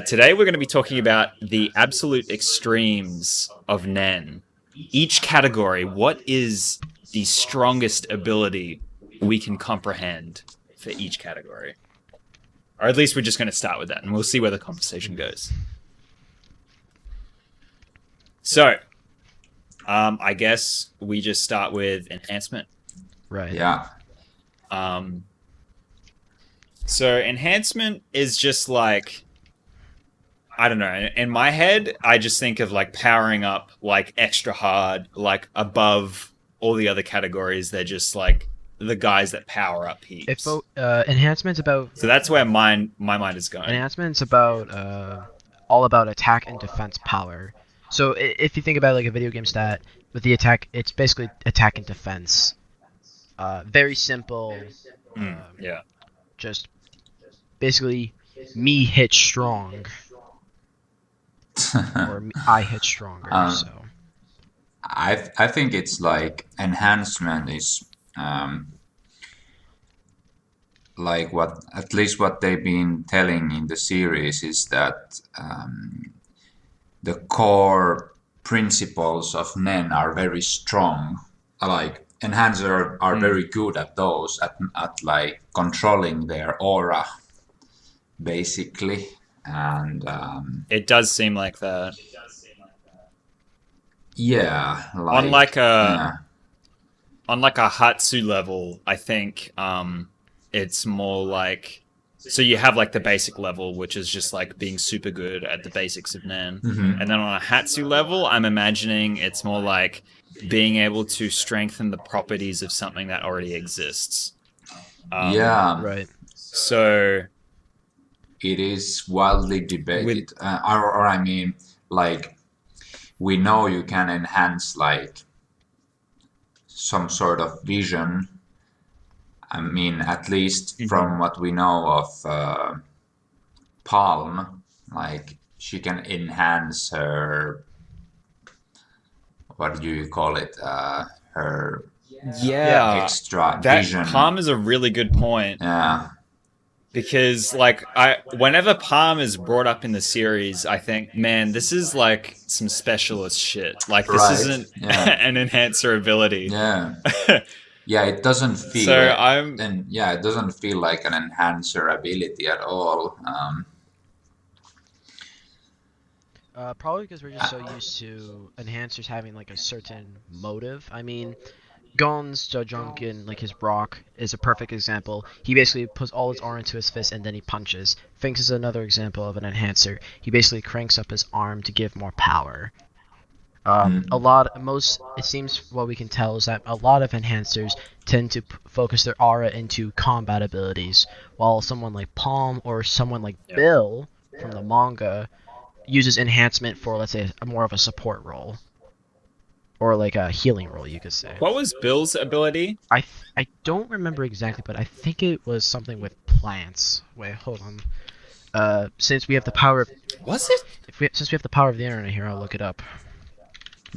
Today we're going to be talking about the absolute extremes of Nen. Each category, what is the strongest ability we can comprehend for each category? Or at least we're just going to start with that, and we'll see where the conversation goes. So, I guess we just start with enhancement. Right. Yeah. So enhancement is just like, I don't know. In my head, I just think of like powering up like extra hard, like above all the other categories. They're just like the guys that power up heaps. Enhancement's about So that's where my mind is going. enhancement's about all about attack and defense power. So if you think about like a video game stat with the attack, it's basically attack and defense. Very simple. Yeah. Just basically me hit strong or I hit stronger. So I think it's like enhancement is like what at least what they've been telling in the series is that the core principles of Nen are very strong. Like enhancers are very good at those at like controlling their aura basically, and It does seem like that. yeah, On like yeah. a hatsu level, I think it's more like, so you have like the basic level, which is just like being super good at the basics of Nen. Mm-hmm. And then on a hatsu level, I'm imagining it's more like being able to strengthen the properties of something that already exists. Yeah, right. So it is wildly debated. Or I mean, like, we know you can enhance like some sort of vision. I mean, at least from what we know of Palm, like she can enhance her. What do you call it? Her extra that vision. Palm is a really good point. Yeah. Because like whenever Palm is brought up in the series, I think, man, this is like some specialist shit. Like this isn't an enhancer ability. Yeah. Yeah, it doesn't feel. So it doesn't feel like an enhancer ability at all. Probably because we're just so used to enhancers having like a certain motive. I mean, Gon's Jojunkin, like his rock, is a perfect example. He basically puts all his aura into his fist and then he punches. Finks is another example of an enhancer. He basically cranks up his arm to give more power. It seems what we can tell is that a lot of enhancers tend to focus their aura into combat abilities, while someone like Palm or someone like Bill from the manga uses enhancement for, let's say, more of a support role. Or like a healing role, you could say. What was Bill's ability? I don't remember exactly, but I think it was something with plants. Wait, hold on. Since we have the power of... Was it? Since we have the power of the internet here, I'll look it up.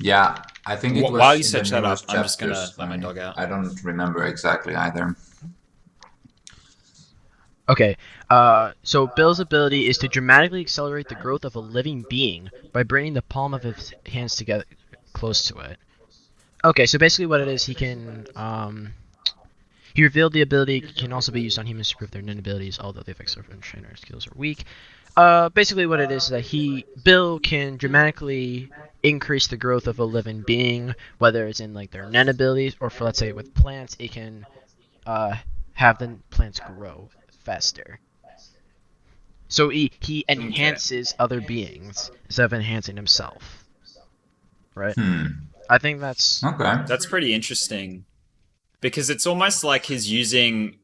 Yeah, I think it was. While you search that up, chapters. I'm just gonna let my dog out. I don't remember exactly either. Okay, so Bill's ability is to dramatically accelerate the growth of a living being by bringing the palm of his hands together close to it. Okay, so basically what it is, he can, he revealed the ability can also be used on humans to prove their nin abilities, although the effects of trainer skills are weak. Basically what it is that Bill can dramatically increase the growth of a living being, whether it's in like their nin abilities, or for, let's say, with plants, it can, have the plants grow faster. So he enhances other beings instead of enhancing himself. Right? I think that's... Okay. That's pretty interesting. Because it's almost like he's using...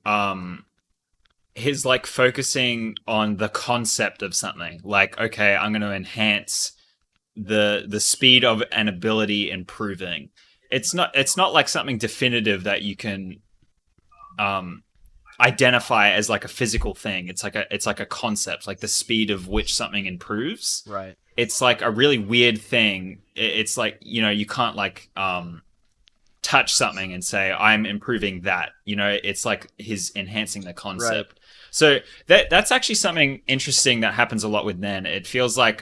he's like focusing on the concept of something. Like, okay, I'm going to enhance the speed of an ability improving. It's not like something definitive that you can identify as like a physical thing. It's like a concept, like the speed of which something improves. Right. It's like a really weird thing. It's like, you know, you can't like touch something and say, I'm improving that. You know, it's like he's enhancing the Right. concept. So that's actually something interesting that happens a lot with Nen. It feels like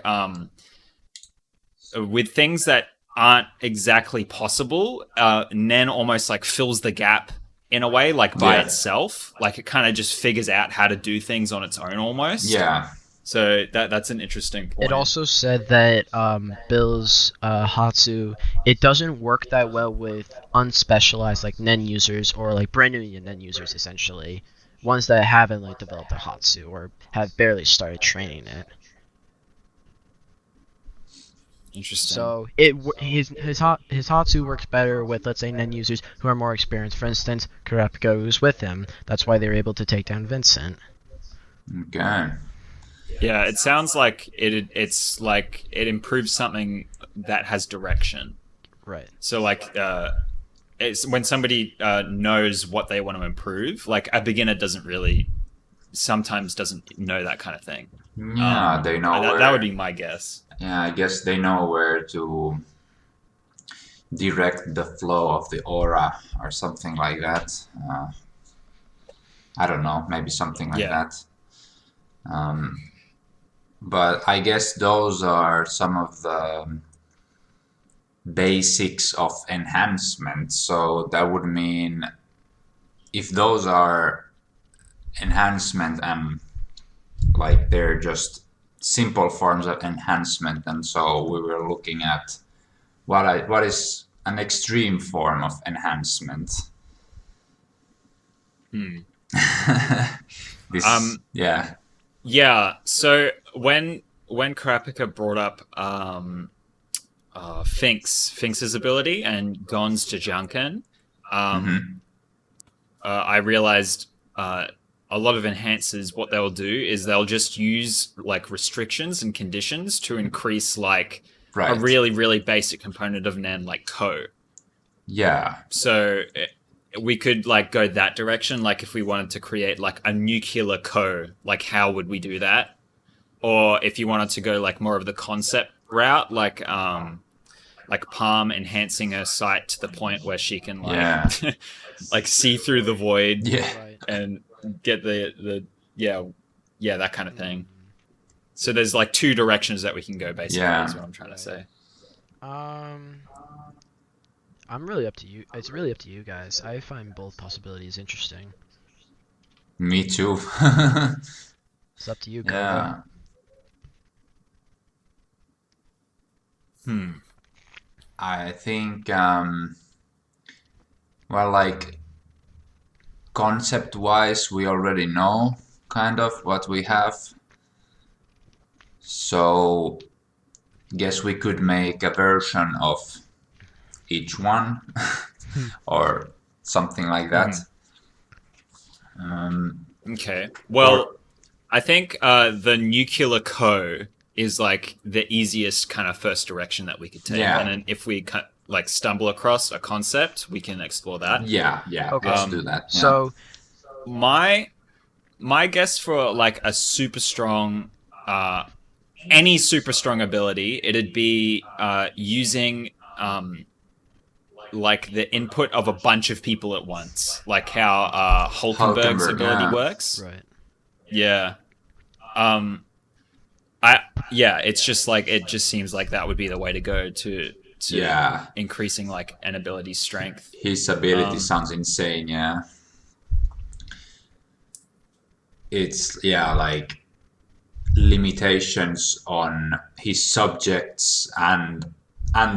with things that aren't exactly possible, Nen almost like fills the gap in a way, like by Yeah. itself. Like it kind of just figures out how to do things on its own almost. Yeah. So that's an interesting It point. also said that Bill's Hatsu, it doesn't work that well with unspecialized like Nen users or like brand new Nen users essentially, ones that haven't like developed a Hatsu or have barely started training it. Interesting. So his Hatsu works better with, let's say, Nen users who are more experienced. For instance, Kurapika, who's with him. That's why they're able to take down Vincent. Okay. Yeah, it sounds like it's like it improves something that has direction. Right. So like it's when somebody knows what they want to improve, like a beginner doesn't really sometimes doesn't know that kind of thing. Yeah, they know That would where. be my guess. Yeah, I guess they know where to direct the flow of the aura or something like that. I don't know, maybe something like Yeah. that. Um, but I guess those are some of the basics of enhancement. So that would mean if those are enhancement and like they're just simple forms of enhancement, and so we were looking at what is an extreme form of enhancement. Hmm. This, yeah. Yeah. So when Karapika brought up Finks's ability and Gon's Jajunkan, um, Hmm. I realized a lot of enhancers, what they'll do is they'll just use like restrictions and conditions to increase like a Right. really, really basic component of Nen, like Ko. Yeah. So we could like go that direction. Like if we wanted to create like a nuclear Ko, like how would we do that? Or if you wanted to go like more of the concept route, like Palm enhancing her sight to the point where she can like Yeah. like see through the void Yeah. Right. and get the yeah that kind of thing. So there's like two directions that we can go basically Yeah. is what I'm trying to say. Um, I'm really up to you. It's really up to you guys. I find both possibilities interesting. Me too. It's up to you, Koga. Yeah. Hmm. I think, well, like concept wise, we already know kind of what we have. So, guess we could make a version of each one or something like that. Um, Okay. or Well, I think the nuclear co is like the easiest kind of first direction that we could take, and yeah, then if we like stumble across a concept, we can explore that. yeah, Okay. let's do that. Yeah. So, My my guess for like a super strong any super strong ability, it'd be using like the input of a bunch of people at once, like how Hulkenberg's Hulkenberg, ability yeah. works. right. Yeah. Um, I yeah, it's just like it just seems like that would be the way to go to Yeah. increasing like an ability's strength. His ability Um, sounds insane, yeah. It's, yeah, like limitations on his subjects and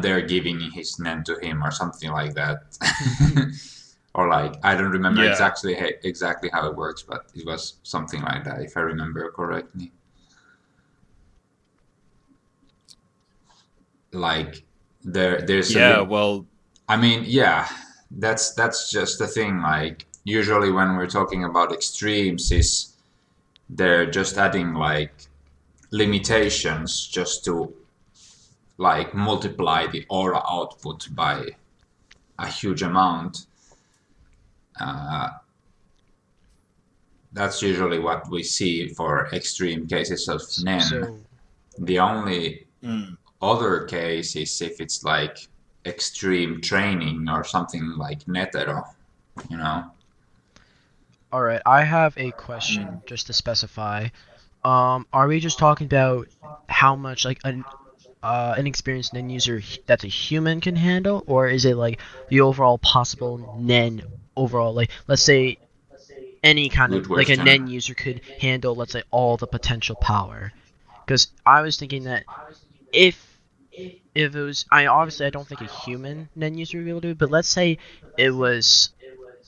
they're giving his name to him or something like that. Or like I don't remember yeah. exactly how it works, but it was something like that if I remember correctly. Like there's a Yeah, well, I mean, yeah, that's just the thing. Like usually when we're talking about extremes, is they're just adding like limitations just to like multiply the aura output by a huge amount. Uh, that's usually what we see for extreme cases of Nen. So, The only mm, other case is if it's like extreme training or something like Netero, you know. All right, I have a question just to specify. Are we just talking about how much like an experienced Nen user that's a human can handle, or is it like the overall possible Nen overall? Like, let's say any kind of Good like a question. Nen user could handle, let's say, all the potential power. Because I was thinking that if if it was, I don't think a human Nen user would be able to do it, but let's say it was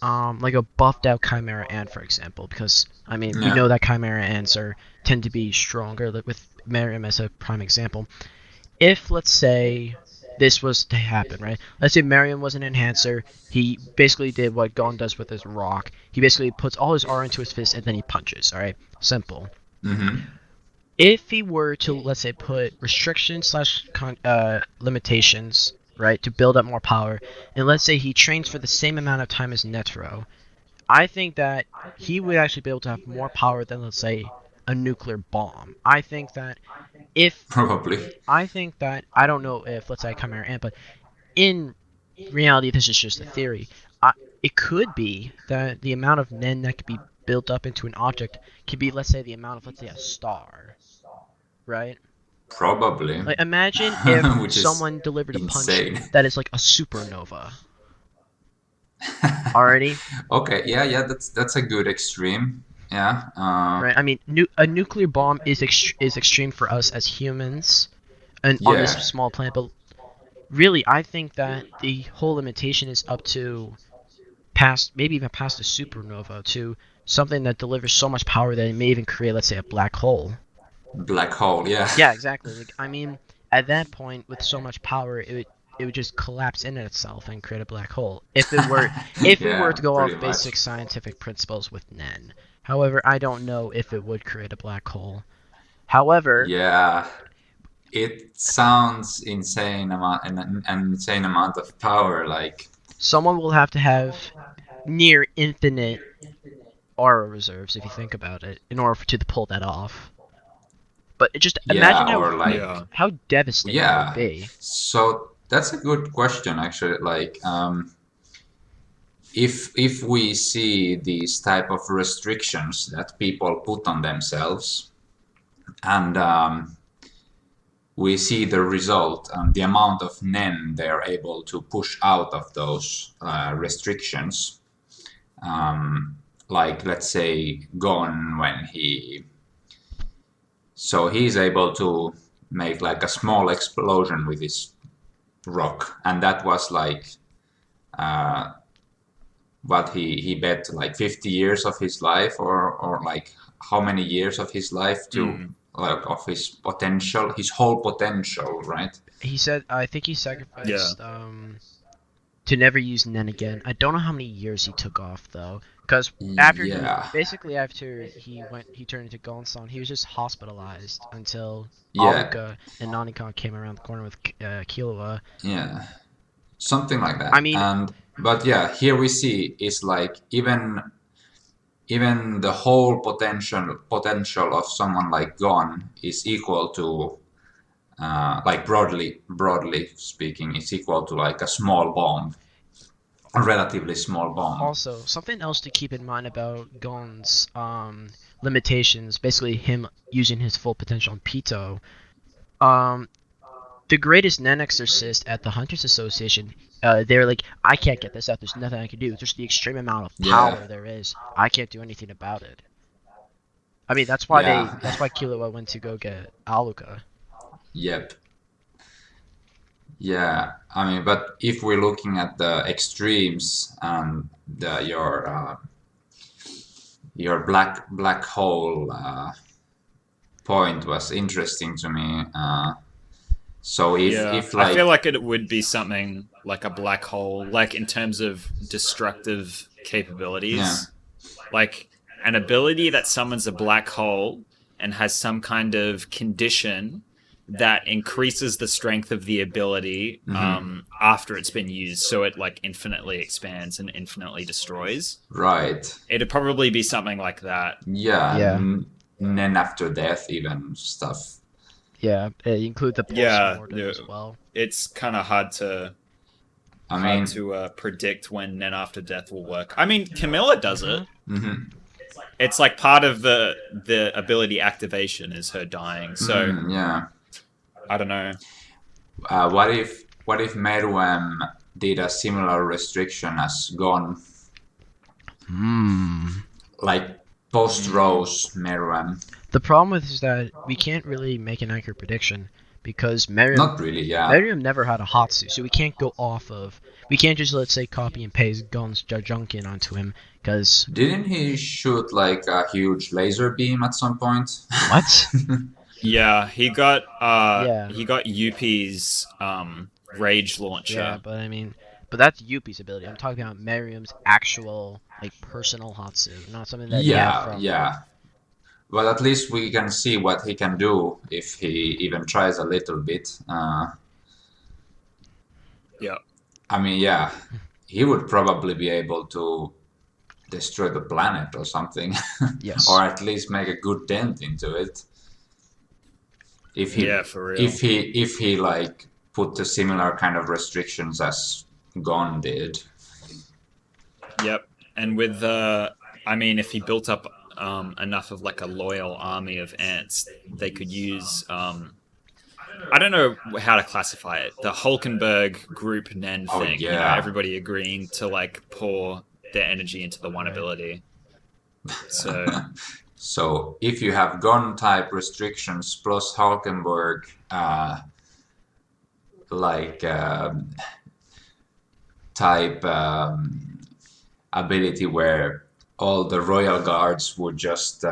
like a buffed out Chimera Ant, for example, because I mean we Yeah. know that Chimera Ants are tend to be stronger. With Miriam as a prime example, if let's say this was to happen, right? Let's say Marion was an enhancer. He basically did what Gon does with his rock. He basically puts all his R into his fist and then he punches. All right, simple. Mm-hmm. If he were to, let's say, put restrictions slash limitations, right, to build up more power, and let's say he trains for the same amount of time as Netero, I think that he would actually be able to have more power than, let's say, a nuclear bomb. If Probably. I think that I don't know if, let's say, Chimera Ant, but in reality, this is just a theory. It could be that the amount of Nen that could be built up into an object could be, let's say, the amount of, let's say, a star, right? Probably. Like, imagine if Which is someone delivered a punch insane. that is like a supernova. Already, Okay, yeah, that's a good extreme. Yeah. right? I mean, a nuclear bomb is extreme for us as humans, and on this Yeah. small planet. But really, I think that the whole limitation is up to past, maybe even past a supernova, to something that delivers so much power that it may even create, let's say, a black hole. Black hole, yeah. Yeah, exactly. Like, I mean, at that point, with so much power, it would just collapse in itself and create a black hole. If we were Yeah, to go pretty off much. basic scientific principles with Nen. However, I don't know if it would create a black hole. However, Yeah, it sounds insane amount an insane amount of power. Like, someone will have to have near infinite aura reserves if you think about it in order to pull that off. But just imagine yeah, or like, Yeah. how devastating it would yeah. be. So that's a good question, actually. Like, if we see these type of restrictions that people put on themselves, and we see the result and the amount of nen they're able to push out of those restrictions. Like, let's say Gon, when he's able to make like a small explosion with his rock, and that was like what he bet like 50 years of his life, or like how many years of his life to Mm. like of his whole potential, right? He said, I think he Yeah. sacrificed to never use Nen again. I don't know how many years he took off though, because Yeah, after he turned into Gonsan, he was just hospitalized until yeah, Aluka and Nanikon came around the corner with Killua. yeah, something like I that. mean, And but yeah, here we see is like even the whole potential of someone like Gon is equal to like broadly speaking, it's equal to like a small bomb, a relatively small bomb. also something else to keep in mind about Gon's limitations, basically him using his full potential on Pito. Um, the greatest Nen exorcist at the Hunters Association, they're like, I can't get this out. There's nothing I can do. There's the extreme amount of Yeah, power there is. I can't do anything about it. I mean, yeah, that's why Killua went to go get Aluka. yep, yeah. I mean, but if we're looking at the extremes and your black hole point was interesting to me. So Yeah. if I feel like, like it would be something like a black hole, like in terms of destructive yeah, capabilities. Like an ability that summons a black hole and has some kind of condition that increases the strength of the ability hmm, after it's been used, so it like infinitely expands and infinitely destroys. right, It'd probably be something like that. yeah, Yeah, then after death even stuff. yeah. Include the post Yeah, mortem as well. it's kind of hard to. I hard mean, to predict when Nen After Death will work. I mean, Camilla does it. mhm. It's like part of the ability activation is her dying. So Yeah. I don't know. What if Meruem did a similar restriction as Gon, Hmm. like post Rose Meruem? The problem with is that we can't really make an accurate prediction because Not really, yeah. Miriam never had a hatsu, so we can't go off of. We can't just, let's say, copy and paste Gon's Jajunkin onto him because Didn't he shoot like a huge laser beam at some point? what? Yeah, Yeah. he got Yuppie's rage Yeah, launcher. but I mean, but that's Yuppie's ability. I'm talking about Miriam's actual, like, personal hatsu, not something that he had Yeah, from. yeah. But at least we can see what he can do if he even tries a little bit. Yeah. I mean, yeah, he would probably be able to destroy the planet or something, Yes. or at least make a good dent into it. If he, Yeah, for real. if he like put the similar kind of restrictions as Gon did. Yep. And with I mean, if he built up enough of like a loyal army of ants, they could use I don't know how to classify it. The Hulkenberg group Nen Oh, thing. You know, yeah. everybody agreeing to like pour their energy into the one ability. So So if you have Gon type restrictions plus Hulkenberg, like type ability where all the royal guards would just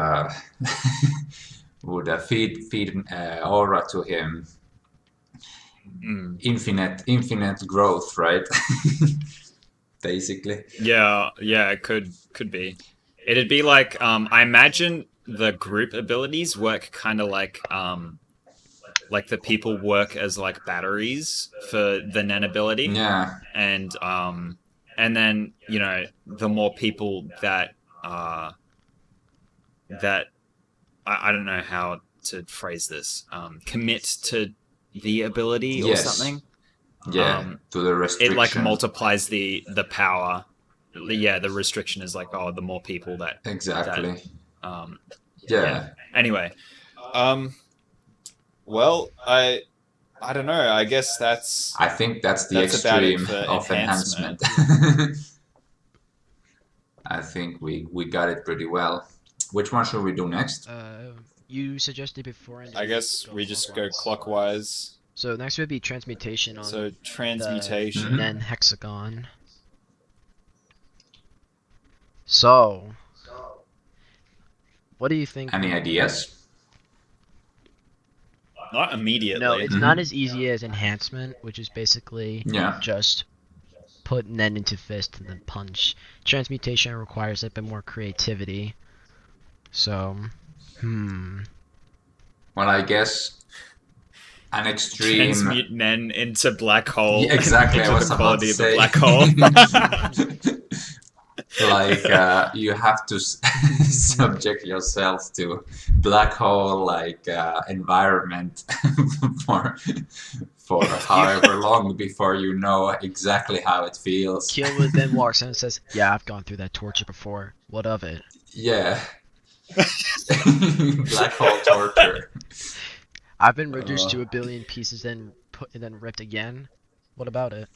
would feed aura to him. Infinite growth, right? Basically. yeah, it could be. It'd be like I imagine the group abilities work kind of like the people work as like batteries for the Nen ability. Yeah. And then you know the more people that that I don't know how to phrase this commit to the ability or Yes. something. Yeah. To the It restriction. like multiplies the power. Yeah, the restriction is like the more people that Exactly. um, Yeah. Anyway, well, I don't know. I guess that's I think that's the That's about it extreme for of enhancement. enhancement. I think we got it pretty well. Which one should we do next? You suggested before. And I guess we just go clockwise. So next would be transmutation on So the transmutation. Nen hexagon. So, what do you think? Any ideas? Not immediately. No, it's not as easy as enhancement, which is basically Yeah. just put Nen into fist and then punch. Transmutation requires a bit more creativity. So, Well, I guess an extreme. Transmute Nen into black hole. Yeah, exactly. I Into was the about quality to of say. the black hole. Like you have to subject yourself to black hole like environment for however long before you know exactly how it feels. Killwood then walks in and says, "Yeah, I've gone through that torture before. What of it?" Yeah. Black hole torture. I've been reduced to a billion pieces, then ripped again. What about it?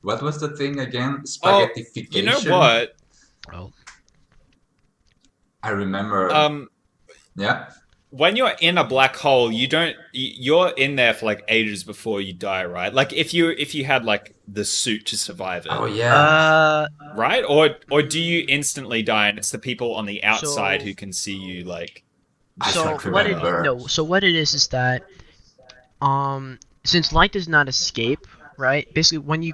What was the thing again? Spaghettification. You know what? Oh, I remember. Yeah. When you're in a black hole, you're in there for like ages before you die, right? Like if you had like the suit to survive it. Oh yeah. Right? Or do you instantly die and it's the people on the outside So- who can see you like I So can't what it remember. so what it is that since light does not escape, right? Basically when you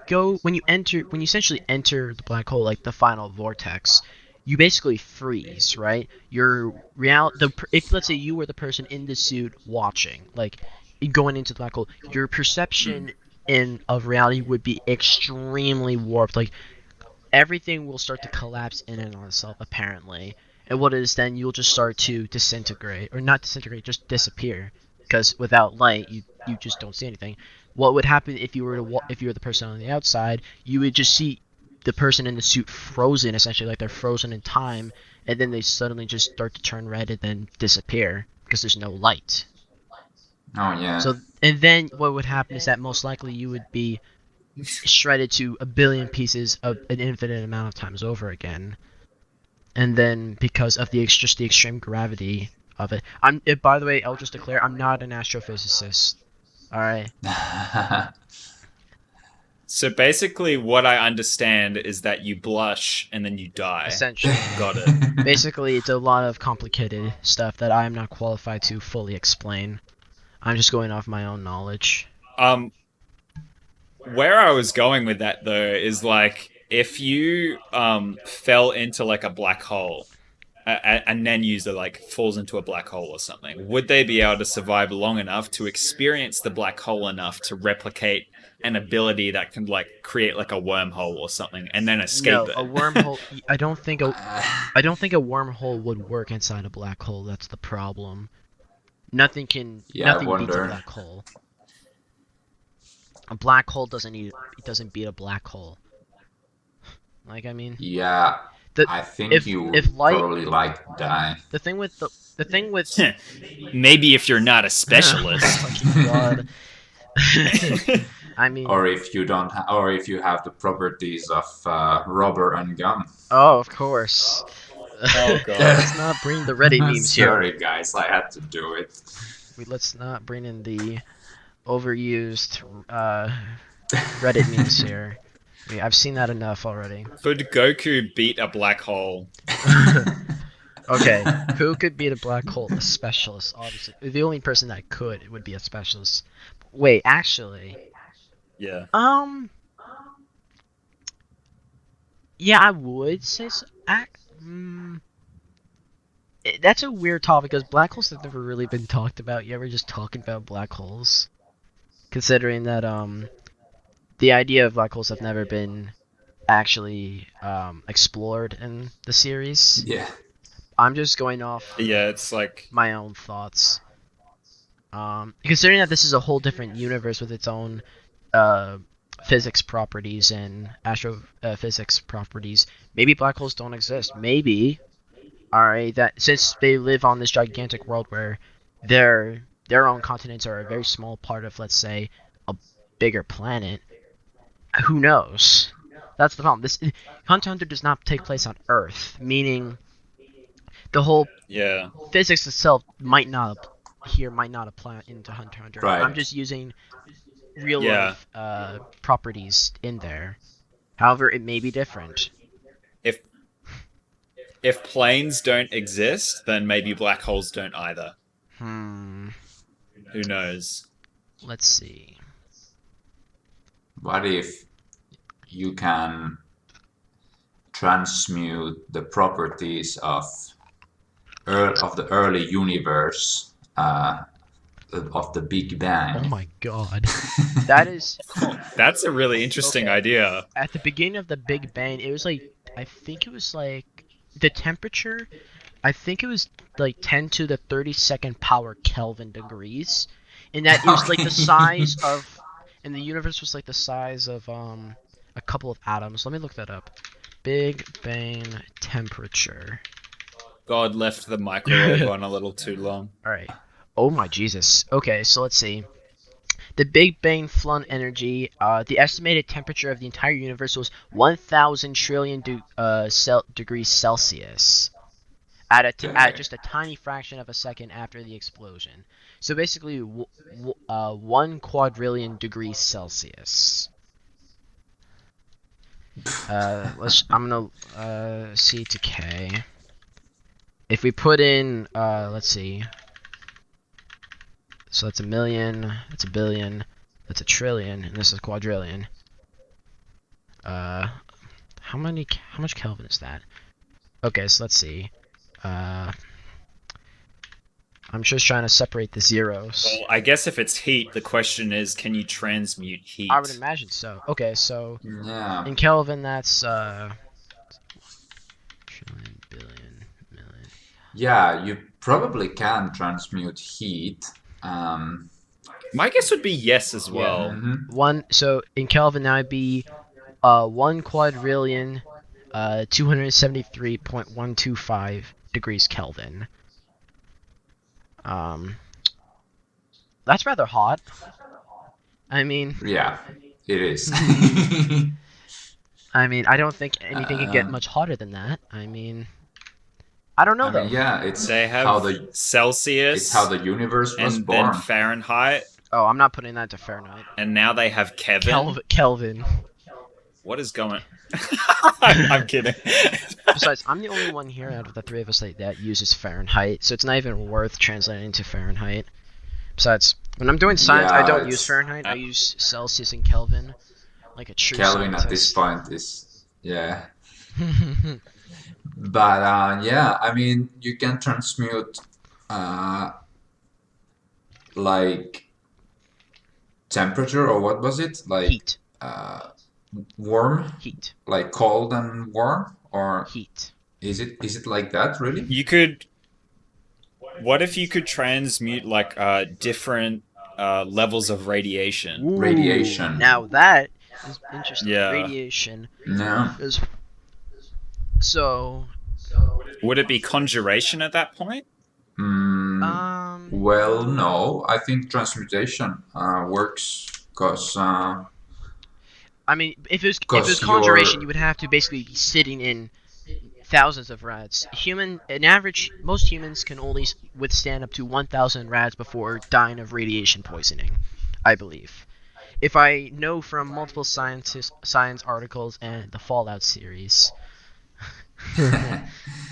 essentially enter the black hole, like the final vortex, you basically freeze, right? If let's say you were the person in the suit watching, like going into the black hole, your perception of reality would be extremely warped. Like everything will start to collapse in and on itself, apparently. And what is then you'll just start to disintegrate, or not disintegrate, just disappear, because without light, you just don't see anything. What would happen if you were if you were the person on the outside? You would just see the person in the suit frozen, essentially like they're frozen in time, and then they suddenly just start to turn red and then disappear because there's no light. Oh yeah. So, and then what would happen is that most likely you would be shredded to a billion pieces of an infinite amount of times over again. And then because of just the extreme gravity of it, by the way, I'll just declare I'm not an astrophysicist. All right. So basically, what I understand is that you blush and then you die. Essentially. Got it. Basically, it's a lot of complicated stuff that I am not qualified to fully explain. I'm just going off my own knowledge. Um, where I was going with that though is like if you fell into like a black hole, and then user like falls into a black hole or something, would they be able to survive long enough to experience the black hole enough to replicate an ability that can like create like a wormhole or something and then escape No, it? a wormhole. I don't think a wormhole would work inside a black hole. That's the problem. Yeah, I Nothing beats a wonder. black hole. A black hole it doesn't beat a black hole. Like I mean, Yeah, the I think you if would light probably like die. the thing with Maybe if you're not a oh specialist. fucking god. I mean, Or if you don't, or if you have the properties of rubber and gum. oh of course. Oh god. Let's not bring the Reddit memes here. Sorry, guys, I had to do it. Let's not bring in the overused Reddit memes here. I mean, I've seen that enough already. Could Goku beat a black hole? Okay, who could beat a black hole? A specialist, obviously. The only person that could would be a specialist. Wait, actually, Yeah. yeah, I would say so. That's a weird topic because black holes have never really been talked about. You ever just talking about black holes? Considering that the idea of black holes have never been actually explored in the series. Yeah. I'm just going off Yeah, it's like my own thoughts. Considering that this is a whole different universe with its own physics properties and astrophysics properties, maybe black holes don't exist. Maybe, alright, that since they live on this gigantic world where their own continents are a very small part of, let's say, a bigger planet, who knows? That's the problem. This Hunter x Hunter does not take place on Earth, meaning the whole yeah. physics itself might not apply into Hunter x Hunter. Right. I'm just using real Yeah. life properties in there. However, it may be different. If planes don't exist, then maybe black holes don't either. Who knows? Let's see. What if you can transmute the properties of the early universe of the Big Bang? Oh my god. That is That's a really interesting Okay. idea. at the beginning of the Big Bang, it was like I think it was like the temperature I think it was like 10 to the 32nd power Kelvin degrees. And that it was like the size of and the universe was like the size of a couple of atoms. Let me look that up. Big Bang temperature. God left the microwave on a little too long. Alright. Oh my Jesus. Okay, so let's see. The Big Bang flung energy, the estimated temperature of the entire universe was 1,000 trillion degrees Celsius. At just a tiny fraction of a second after the explosion. So basically, 1 quadrillion degrees Celsius. I'm gonna C to K. If we put in, let's see. So that's a million, that's a billion, that's a trillion, and this is quadrillion. How much Kelvin is that? Okay, so let's see. I'm just trying to separate the zeros. Well, I guess if it's heat, the question is, can you transmute heat? I would imagine so. Okay, so Yeah. in Kelvin, that's trillion, billion, million. Yeah, you probably can transmute heat. My guess would be yes as Yeah. well. Mm-hmm. So in Kelvin, that would be 1 quadrillion, 273.125 degrees Kelvin. Um, that's rather hot. I mean, Yeah, it is. I don't think anything could get uh, much hotter than that. I don't know I mean, though. yeah, They how have it's how Celsius the universe was and then born. Fahrenheit, Oh, I'm not putting that to Fahrenheit. and now they have Kevin. Kelvin. What is going? I'm kidding. Besides, I'm the only one here out of the three of us that uses Fahrenheit, so it's not even worth translating to Fahrenheit. Besides, when I'm doing science, I Yeah, don't use it's Fahrenheit. I use Celsius and Kelvin, like a true Kelvin at this scientist. point is, yeah. But yeah, I mean, you can transmute uh, like temperature, or what was it? Like Heat. uh, warm, Heat. like cold and warm, or Heat. is it like that really? You could. What if you could transmute like different levels of radiation? Ooh, Radiation. now that is interesting. Yeah. Radiation No. is so. Would it be conjuration at that point? Mm, Um, well, no. I think transmutation works because I mean, if it was because conjuration, you you're would have to basically be sitting in thousands of rats. Most humans can only withstand up to 1,000 rats before dying of radiation poisoning, I believe. If I know from multiple science articles and the Fallout series.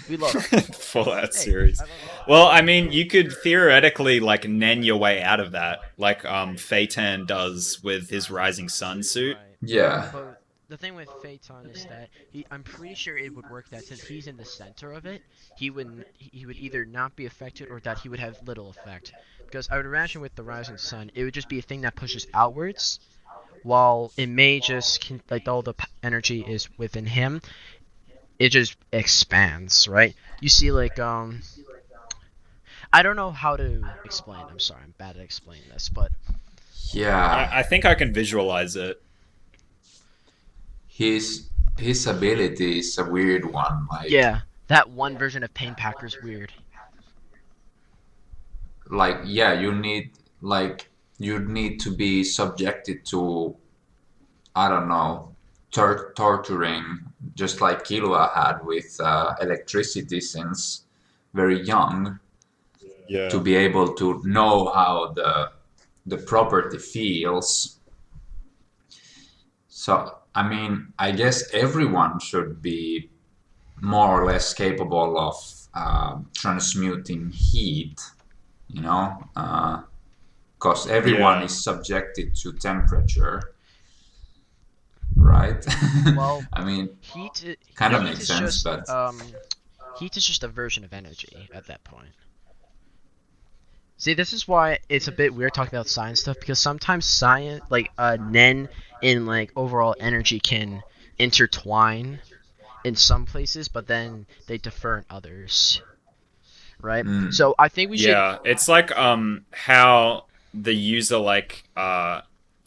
We love it. Fallout Hey, series. I love it. Well, I mean, you could theoretically like nen your way out of that, like Phaeton does with his Rising Sun suit. Right. yeah. But the thing with Phaeton is that I'm pretty sure it would work that since he's in the center of it, he would either not be affected or that he would have little effect. Because I would imagine with the Rising Sun, it would just be a thing that pushes outwards, while it may just like all the energy is within him. It just expands, right? You see, like I don't know how to explain. I'm sorry, I'm bad at explaining this, but Yeah. I think I can visualize it. His his ability is a weird one. yeah, that one version of Pain Packer's weird. Yeah, you need to be subjected to, I don't know, torturing, just like Killua had with electricity since very young, to Yeah. be able to know how the property feels. So, I mean, I guess everyone should be more or less capable of transmuting heat, you know, because everyone Yeah. is subjected to temperature, right? Well, I mean, heat i- kind of Yep. heat makes is sense, just but heat is just a version of energy at that point. See, this is why it's a bit weird talking about science stuff because sometimes science, like Nen and like overall energy, can intertwine in some places, but then they differ in others, right? mm, So I think we should. Yeah. It's like how the user like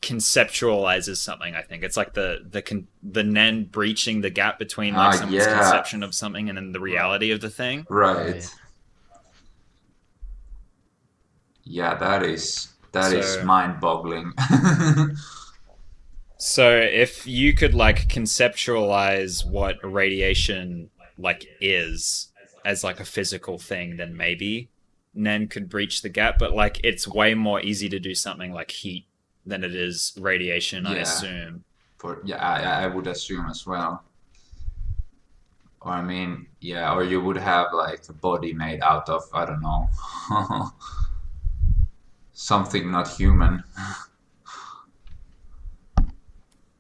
conceptualizes something. I think it's like the nen breaching the gap between like someone's yeah, conception of something and then the Right. reality of the thing. right. Right. Yeah, that is So mind-boggling. So if you could like conceptualize what radiation like is as like a physical thing, then maybe Nen could breach the gap. But like it's way more easy to do something like heat than it is radiation, I Yeah, assume. I would assume as well. Or I mean, yeah, or you would have like a body made out of, I don't know, something not human.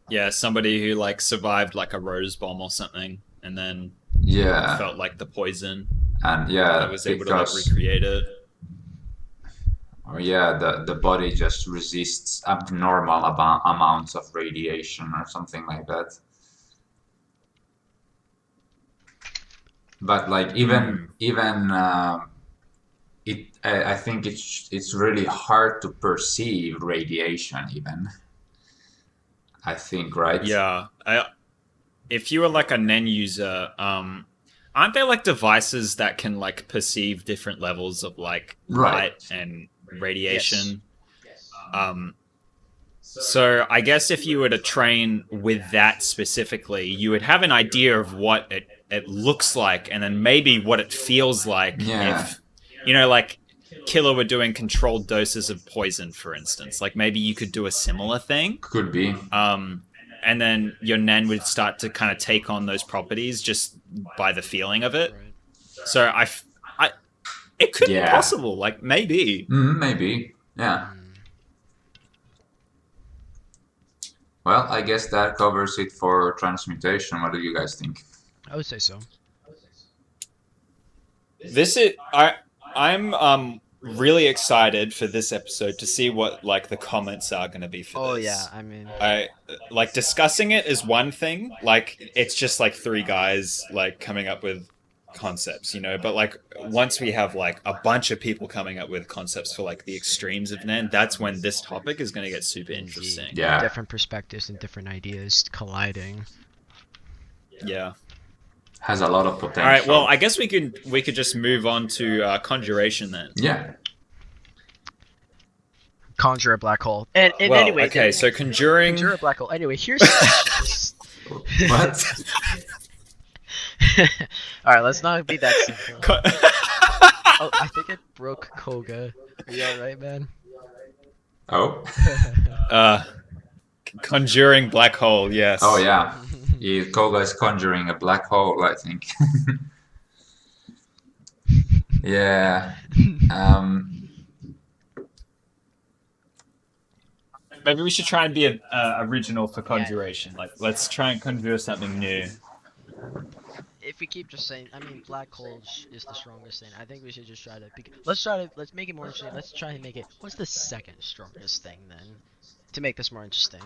Yeah, somebody who like survived like a rose bomb or something, and then Yeah, felt like the poison, and but yeah, was able to like because recreate it. or yeah, the body just resists abnormal amounts of radiation or something like that. But like even Hmm. even I think it's really hard to perceive radiation even. I think, right? Yeah. If you were like a NEN user, aren't there like devices that can like perceive different levels of like Right. light and Yes. radiation? Um, so I guess if you were to train with that specifically, you would have an idea of what it looks like, and then maybe what it feels like Yeah. if, like Killer were doing controlled doses of poison, for instance. Like maybe you could do a similar thing. Could be. Um, and then your Nen would start to kind of take on those properties just by the feeling of it. Right. So it could be Yeah. possible. Like maybe. Maybe. Yeah. Mm. Well, I guess that covers it for transmutation. What do you guys think? I would say so. This is I'm really excited for this episode to see what like the comments are going to be for Oh yeah, this. I mean, I like discussing it is one thing. Like it's just like three guys like coming up with concepts, but like once we have like a bunch of people coming up with concepts for like the extremes of Nen, that's when this topic is going to get super indeed, interesting. Yeah. different perspectives and different ideas colliding. Yeah. Has a lot of potential. All right. Well, I guess we could just move on to conjuration then. Yeah. Conjure a black hole. And Well, anyway, okay. So conjuring. conjure a black hole. Anyway, here's. What? All right, let's not be that simple. Con- Oh, I think it broke Koga. Are you alright, man? Oh. Conjuring black hole. Yes. Oh yeah. Koga is conjuring a black hole, I think. Yeah. Maybe we should try and be original for conjuration. Like, let's try and conjure something new. If we keep just saying, I mean, black holes is the strongest thing. I think we should just let's make it more interesting. Let's try and make it. What's the second strongest thing then? To make this more interesting.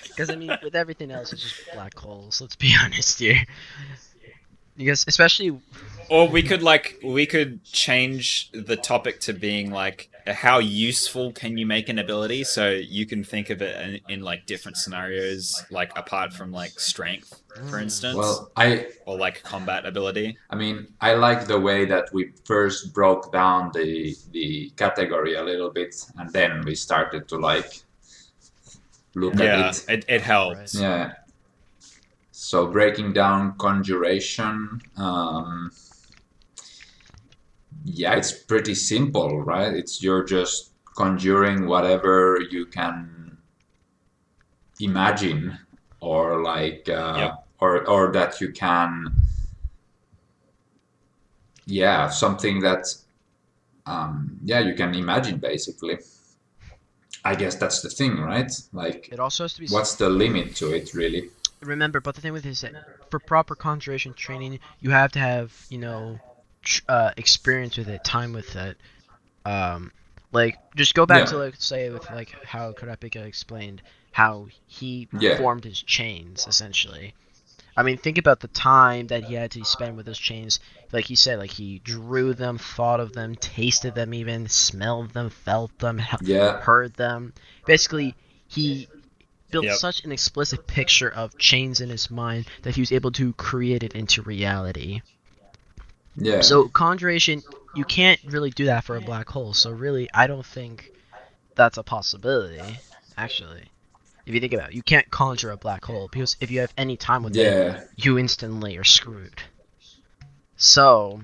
Because I mean, with everything else, it's just black holes. Let's be honest here. Because especially, Or we could change the topic to being like how useful can you make an ability, so you can think of it in like different scenarios, like apart from like strength, for instance, Well, or like combat ability. I mean, I like the way that we first broke down the category a little bit, and then we started to like look Yeah, at it. it helps. Yeah. So breaking down conjuration, yeah, it's pretty simple, right? You're just conjuring whatever you can imagine, or like, Yep. or that you can, yeah, something that, yeah, you can imagine basically. I guess that's the thing, right? Like, it also has to be. what's the limit to it, really? Remember, but the thing with it is that for proper conjuration training, you have to have experience with it, time with it. Like just go back Yeah. to like say with like how Kurapika explained how he Yeah. formed his chains essentially. I mean, think about the time that he had to spend with those chains. Like he said, like he drew them, thought of them, tasted them, even smelled them, felt them, Yeah. heard them. Basically, he built Yep. such an explicit picture of chains in his mind that he was able to create it into reality. Yeah. So conjuration, you can't really do that for a black hole. So really, I don't think that's a possibility. Actually, if you think about it, you can't conjure a black hole because if you have any time with it, Yeah. you instantly are screwed. So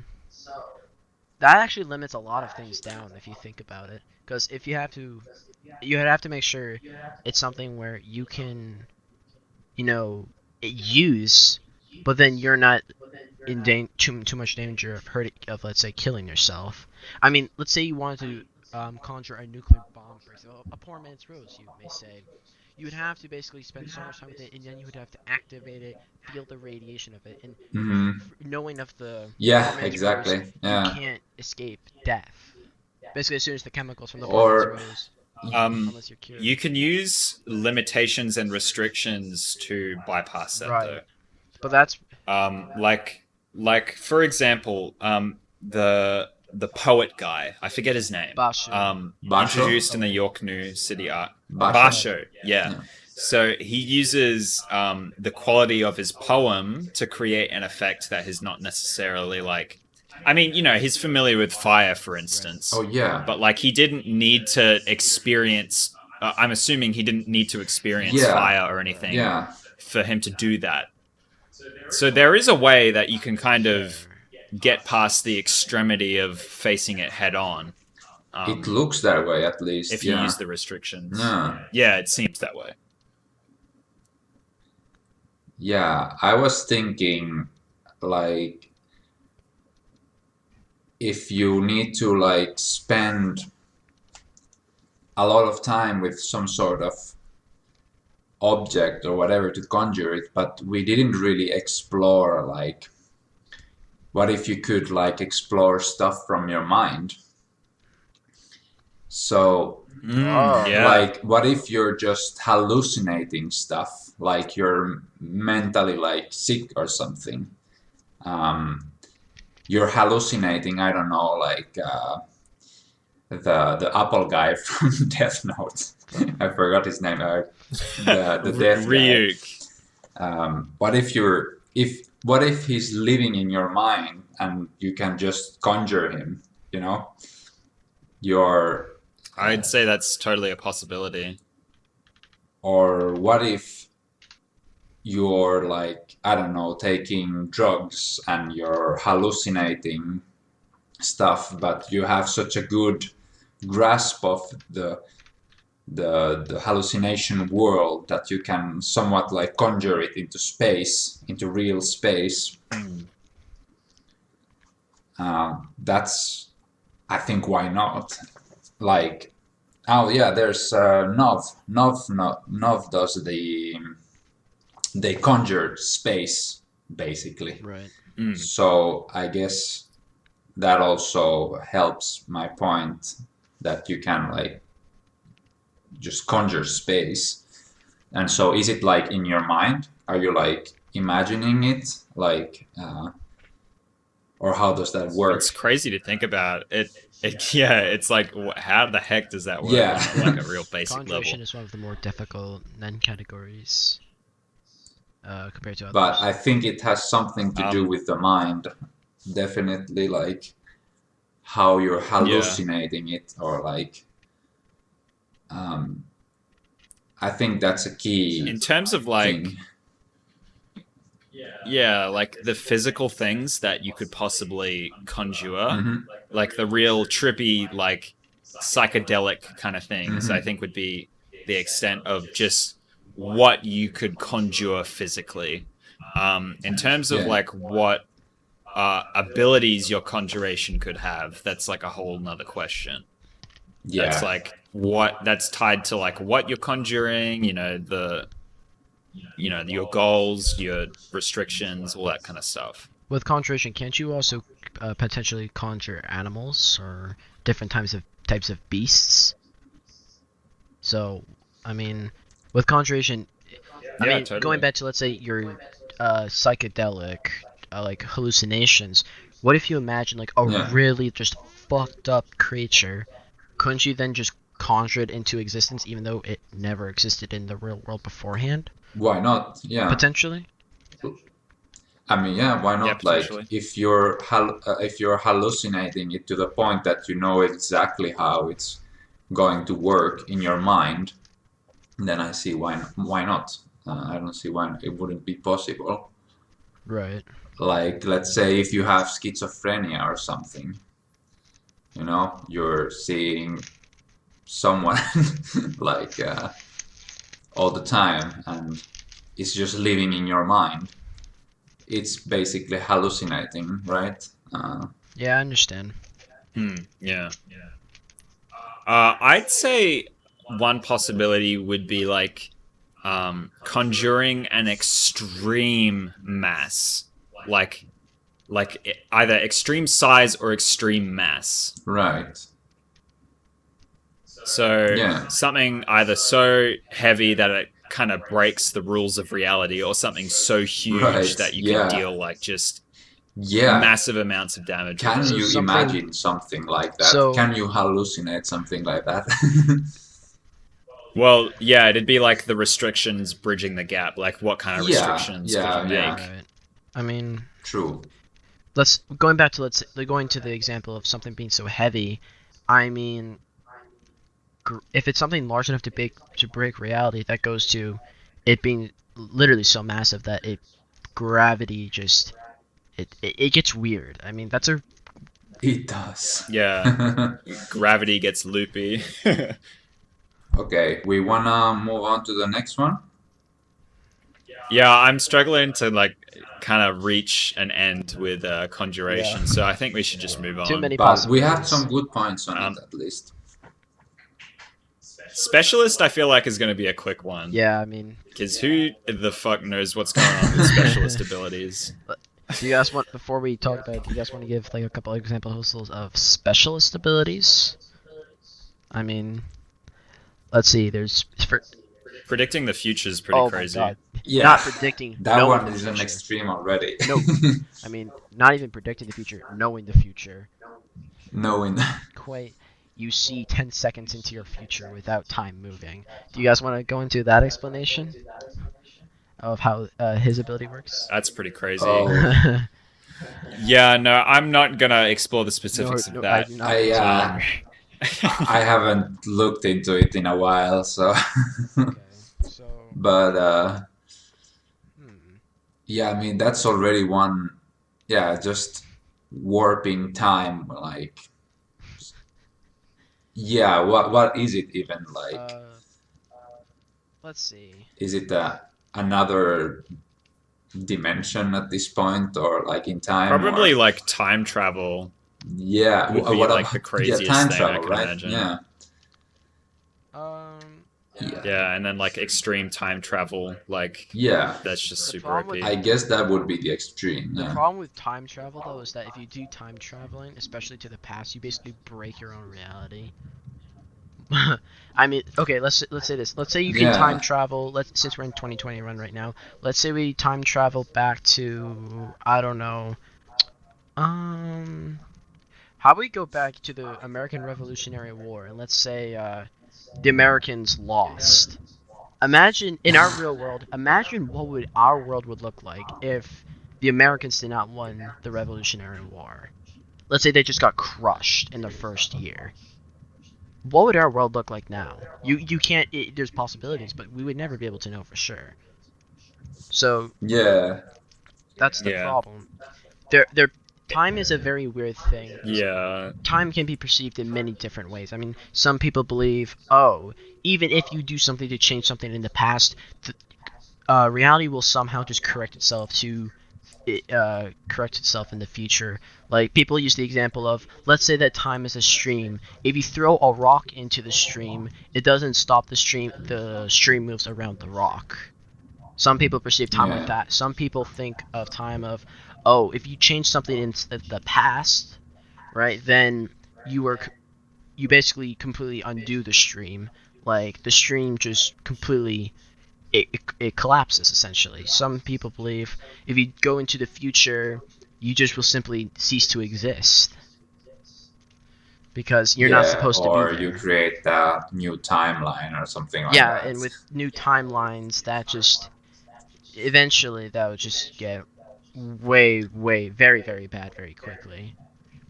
that actually limits a lot of things down if you think about it. Because if you have to make sure it's something where you can, use, but then you're not in too much danger of let's say killing yourself. I mean, let's say you wanted to conjure a nuclear bomb, for example, a poor man's rose, you may say. You would have to basically spend so much time with it, and then you would have to activate it, feel the radiation of it, and Hmm. knowing of the Yeah, poor man's exactly. rose, Yeah. you can't escape death. Basically, as soon as the chemicals from the Or- poor man's rose, unless you're cured. You can use limitations and restrictions to bypass that, Right. But that's though. Like for example, the the poet guy. I forget his name. Basho. Basho? Introduced in the York New City art. Basho? Basho, yeah. Yeah. So he uses the quality of his poem to create an effect that is not necessarily like. I mean, he's familiar with fire, for instance. Oh yeah. But like, he didn't need to experience. I'm assuming he didn't need to experience Yeah. fire or anything Yeah. for him to do that. So there is a way that you can kind of get past the extremity of facing it head on. It looks that way, at least. If you use the restrictions. Yeah. Yeah, it seems that way. Yeah, I was thinking, like, if you need to like spend a lot of time with some sort of object or whatever to conjure it, but we didn't really explore like what if you could like explore stuff from your mind. So Yeah. like what if you're just hallucinating stuff, like you're mentally like sick or something. You're hallucinating, I don't know, like the Apple guy from Death Note. I forgot his name. The death Ryuk. guy. What if he's living in your mind and you can just conjure him? You know, your I'd say that's totally a possibility. or what if you're like, I don't know, taking drugs and you're hallucinating stuff, but you have such a good grasp of the hallucination world that you can somewhat like conjure it into space, into real space. That's, I think, why not? Like, oh yeah, there's Nov does they conjured space basically. Right. So I guess that also helps my point that you can like just conjure space. And so is it like in your mind? Are you like imagining it? Like or how does that work? It's crazy to think about. Yeah, it's like, how the heck does that work? Yeah. On like a real basic Conjuration level. is one of the more difficult Nen categories compared to others. But I think it has something to do with the mind. Definitely like how you're hallucinating it, or like I think that's a key In terms of like thing. Yeah, like the physical things that you could possibly conjure, like the real trippy, like psychedelic kind of things, I think would be the extent of just what you could conjure physically. In terms of like what abilities your conjuration could have, that's like a whole nother question. Yeah. That's like that's tied to like what you're conjuring, your goals, your restrictions, all that kind of stuff. With conjuration, can't you also potentially conjure animals or different types of beasts? So, I mean, with conjuration, Totally. going back to, let's say, your psychedelic, like hallucinations. What if you imagine like a really just fucked up creature? Couldn't you then just conjure it into existence, even though it never existed in the real world beforehand? Why not? Yeah. Potentially. I mean, yeah, why not? Yeah, like, potentially. if you're hallucinating it to the point that you know exactly how it's going to work in your mind, then I see why not. I don't see why it wouldn't be possible. Right. Like, let's say if you have schizophrenia or something, you're seeing someone like all the time, and it's just living in your mind. It's basically hallucinating, right? Yeah, I understand. Yeah. I'd say one possibility would be like conjuring an extreme mass, like either extreme size or extreme mass. Right. So something either so heavy that it kind of breaks the rules of reality, or something so huge that you can deal like just Yeah. massive amounts of damage with Can it. So you something. imagine something like that? So Can you hallucinate something like that? Well, yeah, it'd be like the restrictions bridging the gap. Like, what kind of Yeah, restrictions could you yeah, yeah. make? right. I mean, True. let's going back to going to the example of something being so heavy. I mean, if it's something large enough to break reality, that goes to it being literally so massive that it gravity just it gets weird. I mean, that's a It does. Yeah, gravity gets loopy. Okay, we wanna move on to the next one? Yeah, I'm struggling to like kind of reach an end with yeah, conjuration, so I think we should just move too on. many But we have possibilities. some good points on it Um, at least. specialist, I feel like is going to be a quick one Yeah, I mean, because who the fuck knows what's going on with specialist abilities? do you guys want before we talk about it, do you guys want to give like a couple of examples of specialist abilities? I mean, let's see. There's for Predicting the future is pretty oh my crazy. god, not Yeah, predicting, that knowing one the is an future. extreme already. No, I mean not even predicting the future, knowing the future. Knowing. Quite, you see 10 seconds into your future without time moving. Do you guys want to go into that explanation of how his ability works? That's pretty crazy. Oh, Yeah, no, I'm not gonna explore the No, specifics of no, I that. do not I want to uh, either. I haven't looked into it in a while, so. Okay, so But hmm. yeah, I mean that's already one. Yeah, just warping time. Like, yeah, what is it even like? Uh, let's see. Is it another dimension at this point, or like in time, Probably or like time travel yeah? would be What like the about yeah, craziest time thing I travel, could right? imagine. Yeah, Um, yeah, Yeah, and then like extreme time travel, like yeah. that's just the super problem with OP. I guess that would be the extreme. the Yeah, problem with time travel though is that if you do time traveling, especially to the past, you basically break your own reality. I mean, okay, let's say this. Let's say you can time yeah, travel. Let's since we're in 2020 run right now. Let's say we time travel back to I don't know. Um, how about we go back to the American Revolutionary War and let's say the Americans lost. Imagine in our real world. Imagine what would our world would look like if the Americans did not win the Revolutionary War. Let's say they just got crushed in the first year. What would our world look like now? You can't. There's possibilities, but we would never be able to know for sure. So yeah, that's the Yeah. problem. There. Time is a very weird thing because Yeah. time can be perceived in many different ways. I mean, some people believe, oh, even if you do something to change something in the past, reality will somehow just correct itself to correct itself in the future. Like people use the example of, let's say that time is a stream. If you throw a rock into the stream, it doesn't stop the stream. The stream moves around the rock. Some people perceive time like yeah, that. Some people think of time of, oh, if you change something in the past, right, then you were you basically completely undo the stream. Like the stream just completely it collapses essentially. Some people believe if you go into the future, you just will simply cease to exist because you're not yeah. supposed to be Or you there. create a new timeline or something like Yeah, that. and with new timelines, that just eventually that would just get way very very bad very quickly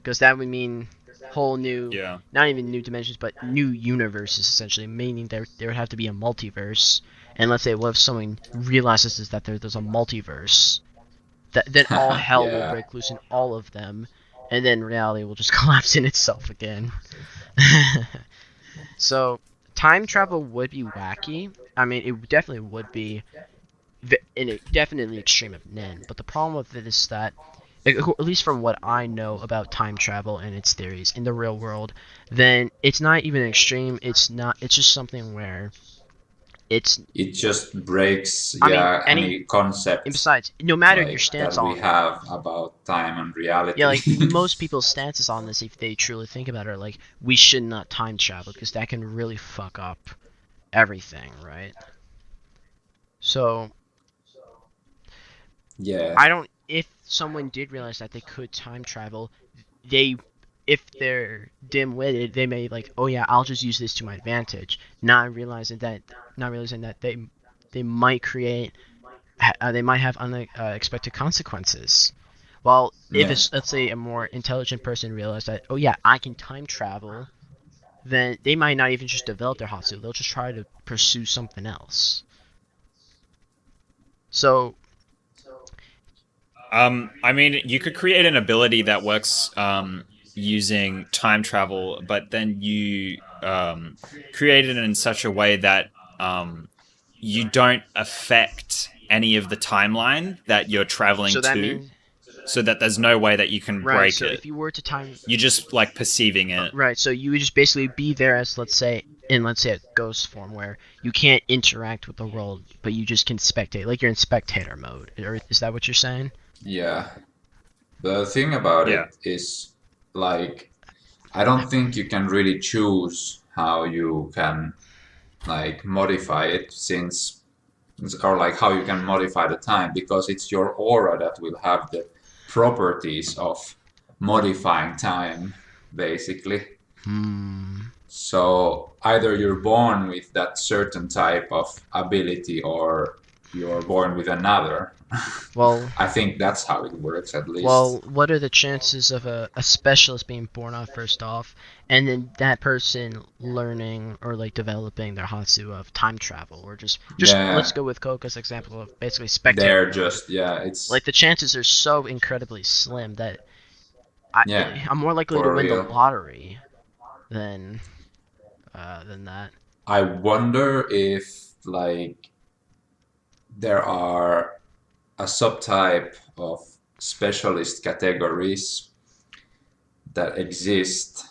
because that would mean whole new Yeah. not even new dimensions but new universes essentially, meaning there would have to be a multiverse. And let's say what if someone realizes is that there's a multiverse, that then all hell will Yeah, break loose in all of them, and then reality will just collapse in itself again. So time travel would be wacky. I mean, it definitely would be in a definitely extreme of Nin. But the problem with it is that, at least from what I know about time travel and its theories in the real world, then it's not even extreme. It's not. It's just something where it's. it just breaks, I mean, yeah, any. any And concept besides, no matter your like stance that we on it, have about time and yeah, reality. like most people's stances on this, if they truly think about it, are like we should not time travel because that can really fuck up everything, right? So Yeah, I don't. if someone did realize that they could time travel, they, if they're dim-witted, they may like, oh yeah, I'll just use this to my advantage, not realizing that they might create, they might have unexpected consequences. Well, if Yeah. it's, let's say, a more intelligent person realized that, oh yeah, I can time travel, then they might not even just develop their hatsu. They'll just try to pursue something else. So, I mean, you could create an ability that works using time travel, but then you create it in such a way that you don't affect any of the timeline that you're traveling so that to, means, so that there's no way that you can right. break So it. if you were to time, You're just like perceiving it. right. So you would just basically be there as, let's say, in, let's say, a ghost form where you can't interact with the world, but you just can spectate, like you're in spectator mode. Or is that what you're saying? Yeah. The thing about Yeah. it is, like, I don't think you can really choose how you can like modify it, since, or like how you can modify the time, because it's your aura that will have the properties of modifying time, basically. Hmm. So either you're born with that certain type of ability, or you're born with another. Well, I think that's how it works, at Well, least. what are the chances of a specialist being born off first off, and then that person learning or like developing their hatsu of time travel, or just let's Yeah, go with Koko's example of basically spectator they're mode. just, yeah, Like it's, the chances are so incredibly slim that yeah, I'm more likely to for win the real. lottery than that. I wonder if like there are a subtype of specialist categories that exist,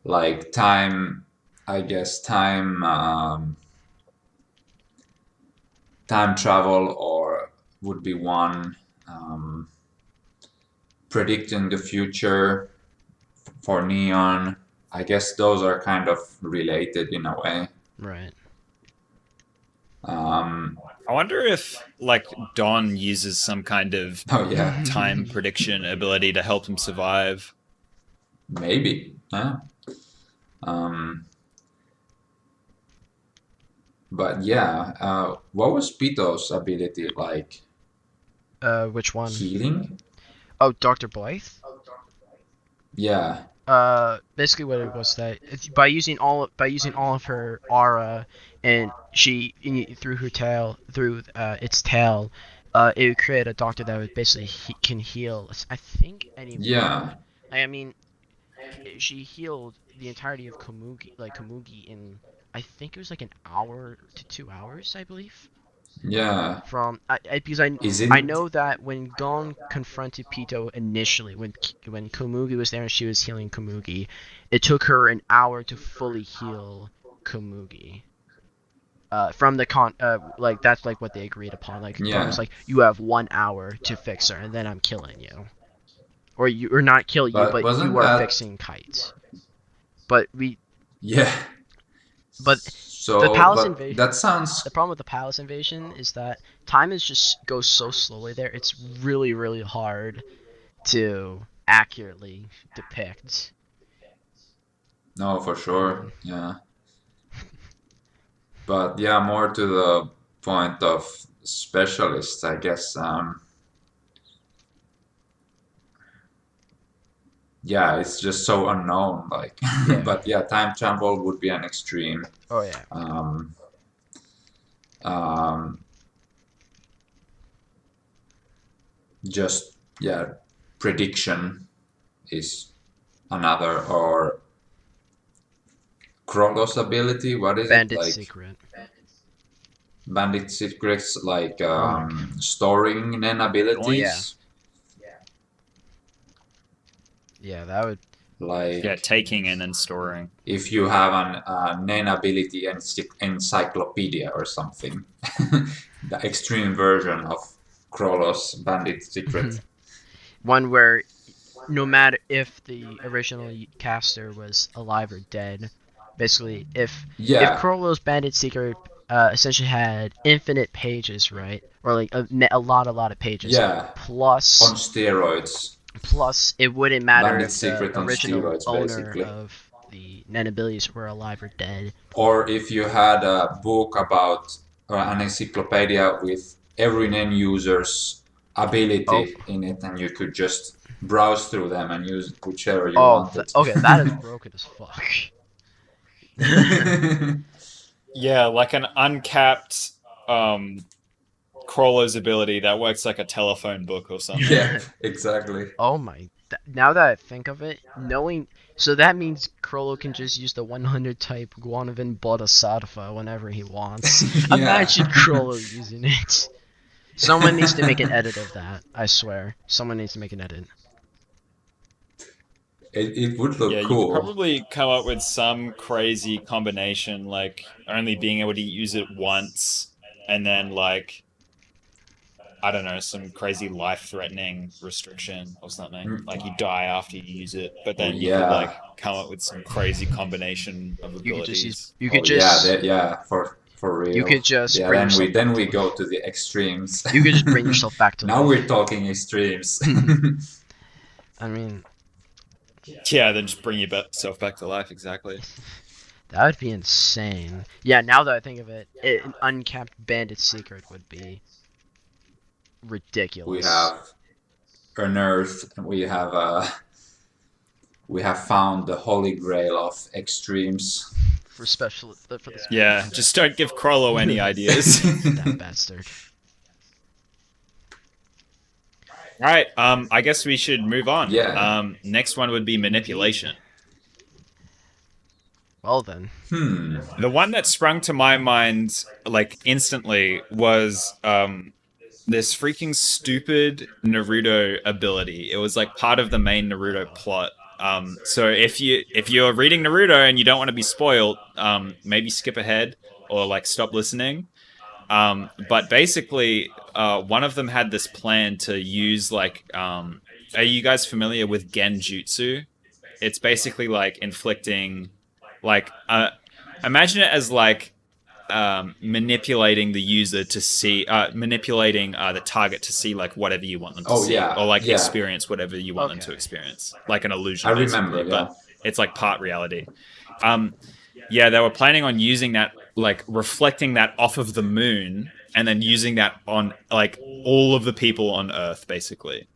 like time, I guess time travel, or would be one, um, predicting the future for Neon. I guess those are kind of related in a way. Right. Um, I wonder if like Don uses some kind of oh yeah, time prediction ability to help him survive. maybe. Yeah. Um, but yeah, what was Pito's ability like? Which one? Healing? Oh, Dr. Blythe? Yeah, Basically what it was that by using all of her aura, and through her tail, through its tail, it would create a doctor that would basically can heal, I think, anyone. yeah, I mean, she healed the entirety of Komugi in, I think it was like an hour to 2 hours, I believe. yeah. From because I Isn't, know that when Gon confronted Pito initially, when Komugi was there and she was healing Komugi, it took her an hour to fully heal Komugi. From the like that's like what they agreed upon. Like Gon was yeah, like, you have 1 hour to fix her, and then I'm killing you, or not kill you, but but wasn't you are that, fixing Kite. But we, yeah. but the So, palace but invasion. that sounds, The problem with the palace invasion is that time is just goes so slowly there. It's really, really hard to accurately depict. no, for Mm. sure, yeah. But yeah, more to the point of specialists, I guess. Yeah, it's just so unknown. Like, Yeah. but yeah, time travel would be an extreme. Oh yeah. Um, um, just, yeah, prediction is another, or Krolos ability. What is it Bandit like? secret. Bandit secrets, like, Oh my god. storing nen Yeah. Doink. abilities. Yeah, that would. Yeah, Like, taking in and storing. if you have an nen ability encyclopedia or something, the extreme version of Krolos Bandit secret. One where no matter if the original caster was alive or dead, basically if Yeah, Crollo's Bandit Secret essentially had infinite pages, right? Or like a lot of pages. Yeah, on Plus, steroids. it wouldn't matter Bandit if the Secret on original steroids, owner basically. of the Nen abilities were alive or dead. Or if you had a book about an encyclopedia with every NEN user's Oh, ability in it, and you could just browse through them and use whichever you oh, wanted. okay, that is broken as fuck. Yeah, like an uncapped um, crawler's ability that works like a telephone book or something. Yep, exactly. Oh my! Now that I think of it, knowing so that means Krollo can just use the 100 type Guanavin Bodhisattva whenever he wants. Yeah. Imagine Krollo using it. Someone needs to make an edit of that. I swear, someone needs to make an edit. It would Yeah, look you could cool. probably come up with some crazy combination, like only being able to use it once, and then like I don't know, some crazy life-threatening restriction or something. Mm. Like you die after you use it, but Oh then you could yeah. like come up with some crazy combination of You could just use. abilities. You could Oh yeah. just. Yeah. For You real. could just Yeah. bring yourself Then back we to go life. to the extremes. You could just bring yourself back to Now we're life. talking extremes. I mean, Yeah, then just bring yourself back to life. Exactly. that would be insane. Yeah, now that I think of it, an uncapped bandit secret would be We ridiculous. have unearthed. We have found the holy grail of extremes. For the Yeah, just don't give Crollo any ideas. that bastard. All right, I guess we should move on. Yeah. Next one would be manipulation. Well then, The one that sprung to my mind like instantly was this freaking stupid Naruto ability. It was like part of the main Naruto plot. So if you're reading Naruto and you don't want to be spoiled, maybe skip ahead or like stop listening. But basically, one of them had this plan to use like. Are you guys familiar with genjutsu? It's basically like inflicting, like, imagine it as like manipulating the user to see, manipulating the target to see like whatever you want them to Oh see, yeah. or like Yeah. experience whatever you want them to Okay. experience, like an illusion, I basically. remember. Yeah. But it's like part reality. Yeah, they were planning on using that, like reflecting that off of the moon, and then using that on like all of the people on Earth, basically,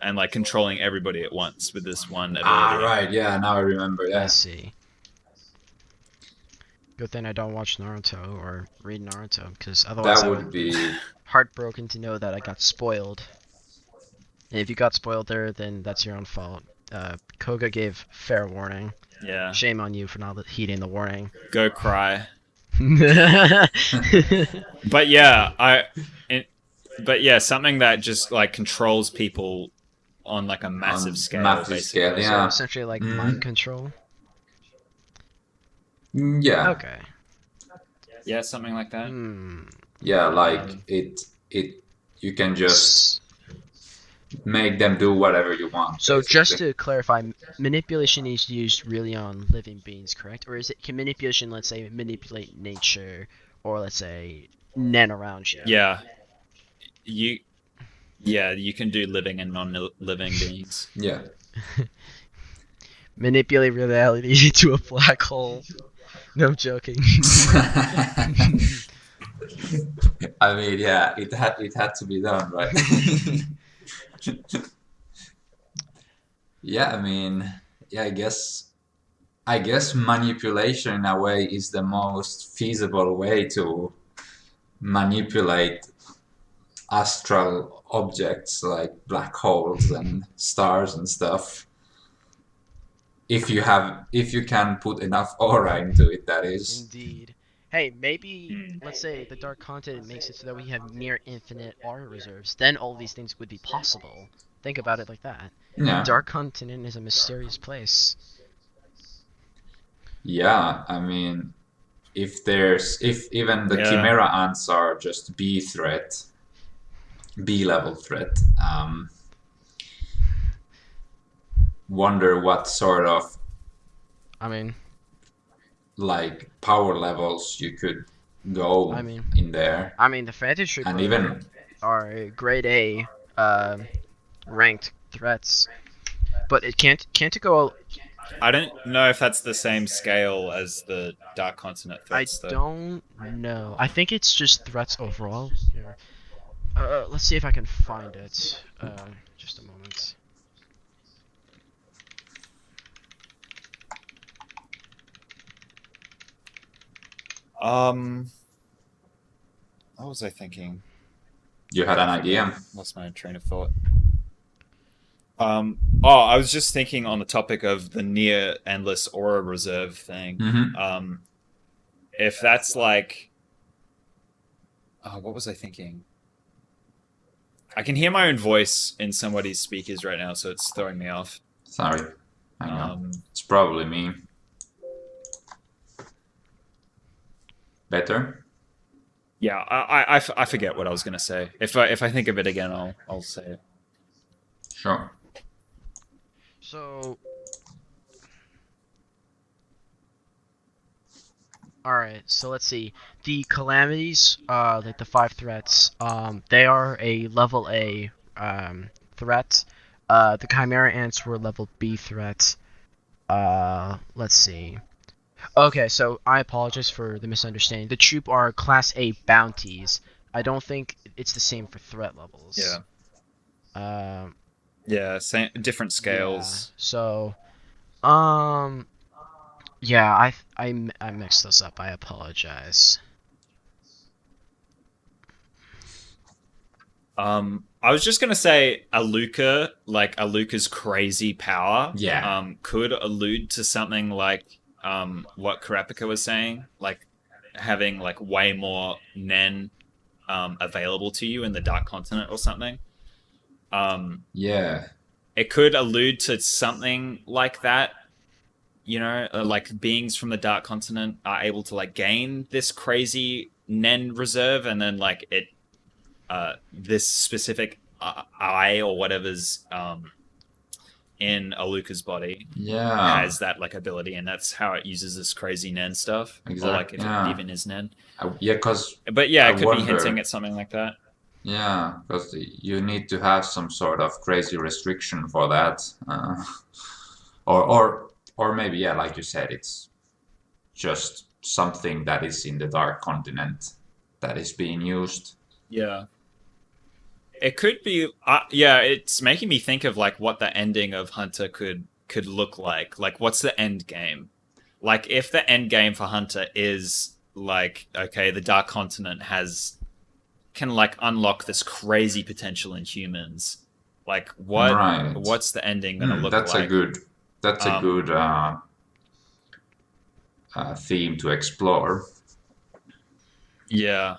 and like controlling everybody at once with this one Ah, ability. right. Yeah. Now I remember. I Yeah. see. Good thing I don't watch Naruto or read Naruto, because otherwise That I would would be. heartbroken to know that I got spoiled. And if you got spoiled there, then that's your own fault. Koga gave fair warning. Yeah, Shame on you for not heeding the warning. go cry. Yeah, But yeah, but yeah, something that just like controls people on like a massive On scale, massive scale, basically. so yeah. essentially like Mhm. mind control. Yeah. Okay. Yeah, something like that. Yeah. Like it. You can just make them do whatever you want. So just basically. to clarify, manipulation is used really on living beings, correct? Or is it can manipulation, let's say, manipulate nature, or let's say Nen around you? Yeah, you. Yeah, you can do living and non-living beings. Yeah. Manipulate reality into a black hole. No, I'm joking. I mean, yeah, it had to be done, right? Yeah, I mean, yeah, I guess manipulation in a way is the most feasible way to manipulate astral objects like black holes and stars and stuff. If you can put enough aura into it, that is. Indeed. Hey, maybe let's say the dark continent makes it so that we have near infinite aura reserves. Then all these things would be possible. Think about it like that. Yeah. Dark continent is a mysterious place. Yeah, I mean, if even the Yeah. Chimera ants are just B level threat, wonder what sort of I mean, like power levels you could go I mean, in there, the Phantom and Trooper even are grade A, ranked threats, but it can't it go. I don't know if that's the same scale as the Dark Continent I threats, though. don't know. I think it's just threats overall. Here. Let's see if I can find it. Just a moment. What was I thinking? you had an idea. Lost my train of thought. I was just thinking on the topic of the near endless aura reserve thing. Mm-hmm. If that's like, what was I thinking? I can hear my own voice in somebody's speakers right now, so it's throwing me off. Sorry, hang on. It's probably me. Better? Yeah, I forget what I was gonna say. If I think of it again, I'll say it. Sure. So, all right. So let's see. The calamities, like the 5 threats, they are a level A threat. The Chimera ants were level B threat. Let's see. Okay, so I apologize for the misunderstanding. The troop are Class A bounties. I don't think it's the same for threat levels. Yeah. Yeah, same, different scales. Yeah. So, yeah, I mixed this up. I apologize. I was just gonna say Aluka's crazy power, Yeah. could allude to something like what Kurapika was saying, like having like way more Nen available to you in the Dark Continent or something. Yeah. It could allude to something like that. You know, like beings from the Dark Continent are able to like gain this crazy Nen reserve, and then like this specific eye or whatever's in Aluka's body has that like ability, and that's how it uses this crazy Nen stuff. Exactly. Or like if it even is Nen. Yeah, because But yeah, it could be hinting at something like that. Yeah, because you need to have some sort of crazy restriction for that, or maybe yeah, like you said, it's just something that is in the Dark Continent that is being used. Yeah. It could be, yeah. It's making me think of like what the ending of Hunter could look like. Like, what's the end game? Like, if the end game for Hunter is like, okay, the Dark Continent can like unlock this crazy potential in humans. Like, what's the ending gonna look that's like? That's a good theme to explore. Yeah.